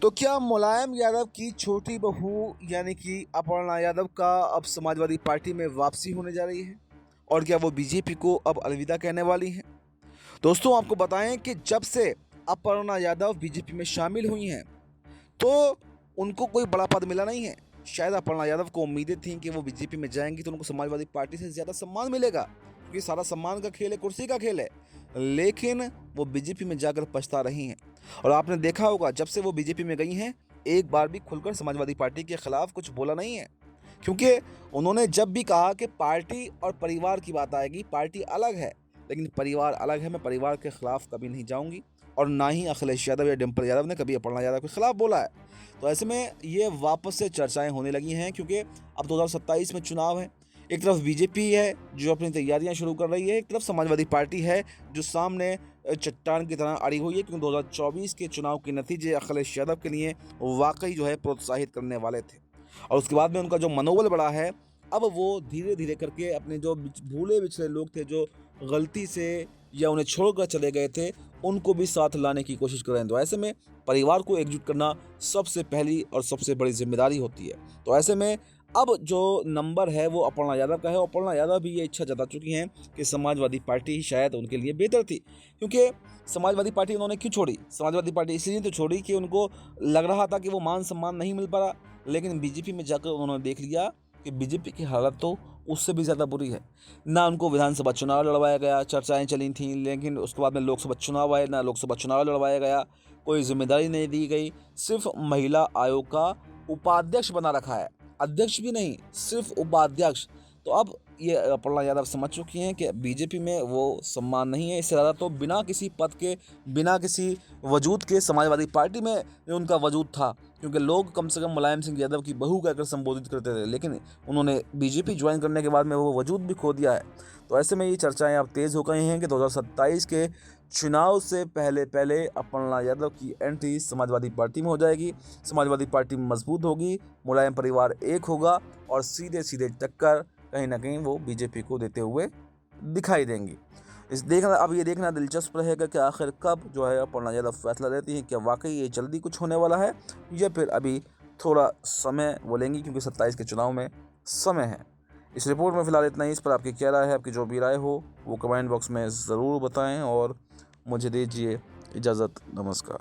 तो क्या मुलायम यादव की छोटी बहू यानी कि अपर्णा यादव का अब समाजवादी पार्टी में वापसी होने जा रही है? और क्या वो बीजेपी को अब अलविदा कहने वाली हैं? दोस्तों, आपको बताएं कि जब से अपर्णा यादव बीजेपी में शामिल हुई हैं, तो उनको कोई बड़ा पद मिला नहीं है। शायद अपर्णा यादव को उम्मीदें थीं कि वो बीजेपी में जाएंगी तो उनको समाजवादी पार्टी से ज़्यादा सम्मान मिलेगा, क्योंकि सारा सम्मान का खेल है, कुर्सी का खेल है। लेकिन वो बीजेपी में जाकर पछता रही हैं। और आपने देखा होगा, जब से वो बीजेपी में गई हैं, एक बार भी खुलकर समाजवादी पार्टी के खिलाफ कुछ बोला नहीं है। क्योंकि उन्होंने जब भी कहा कि पार्टी और परिवार की बात आएगी, पार्टी अलग है लेकिन परिवार अलग है, मैं परिवार के खिलाफ कभी नहीं जाऊंगी। और ना ही अखिलेश यादव या डिम्पल यादव ने कभी अपर्णा यादव के खिलाफ बोला है। तो ऐसे में ये वापस से चर्चाएं होने लगी हैं, क्योंकि अब 2027 में चुनाव है। एक तरफ बीजेपी है जो अपनी तैयारियां शुरू कर रही है, एक तरफ समाजवादी पार्टी है जो सामने चट्टान की तरह अड़ी हुई है, क्योंकि 2024 के चुनाव के नतीजे अखिलेश यादव के लिए वाकई जो है प्रोत्साहित करने वाले थे। और उसके बाद में उनका जो मनोबल बढ़ा है, अब वो धीरे धीरे करके अपने जो भूले बिछड़े लोग थे, जो गलती से या उन्हें छोड़कर चले गए थे, उनको भी साथ लाने की कोशिश कर रहे हैं। तो ऐसे में परिवार को एकजुट करना सबसे पहली और सबसे बड़ी जिम्मेदारी होती है। तो ऐसे में अब जो नंबर है वो अपर्णा यादव का है। अपर्णा यादव भी ये इच्छा जता चुकी हैं कि समाजवादी पार्टी ही शायद उनके लिए बेहतर थी। क्योंकि समाजवादी पार्टी उन्होंने क्यों छोड़ी? समाजवादी पार्टी इसलिए तो छोड़ी कि उनको लग रहा था कि वो मान सम्मान नहीं मिल पा रहा। लेकिन बीजेपी में जाकर उन्होंने देख लिया कि बीजेपी की हालत तो उससे भी ज़्यादा बुरी है। ना उनको विधानसभा चुनाव लड़वाया गया, चर्चाएं चली थीं, लेकिन उसके बाद में लोकसभा चुनाव आए, ना लोकसभा चुनाव लड़वाया गया, कोई जिम्मेदारी नहीं दी गई। सिर्फ महिला आयोग का उपाध्यक्ष बना रखा है, अध्यक्ष भी नहीं, सिर्फ उपाध्यक्ष। तो अब ये अपर्णा यादव समझ चुकी हैं कि बीजेपी में वो सम्मान नहीं है। इससे ज़्यादा तो बिना किसी पद के, बिना किसी वजूद के समाजवादी पार्टी में उनका वजूद था, क्योंकि लोग कम से कम मुलायम सिंह यादव की बहू कहकर संबोधित करते थे। लेकिन उन्होंने बीजेपी ज्वाइन करने के बाद में वो वजूद भी खो दिया है। तो ऐसे में ये चर्चाएं अब तेज़ हो गई हैं कि 2027 के चुनाव से पहले पहले अपर्णा यादव की एंट्री समाजवादी पार्टी में हो जाएगी। समाजवादी पार्टी मजबूत होगी, मुलायम परिवार एक होगा और सीधे सीधे टक्कर कहीं ना कहीं वो बीजेपी को देते हुए दिखाई देंगी। अब ये देखना दिलचस्प रहेगा कि आखिर कब जो है अपर्णा यादव फैसला लेती हैं, क्या वाकई ये जल्दी कुछ होने वाला है या फिर अभी थोड़ा समय वो लेंगी, क्योंकि 27 के चुनाव में समय है। इस रिपोर्ट में फिलहाल इतना ही। इस पर आपकी क्या राय है? आपकी जो भी राय हो वो कमेंट बॉक्स में ज़रूर बताएं और मुझे दीजिए इजाज़त। नमस्कार।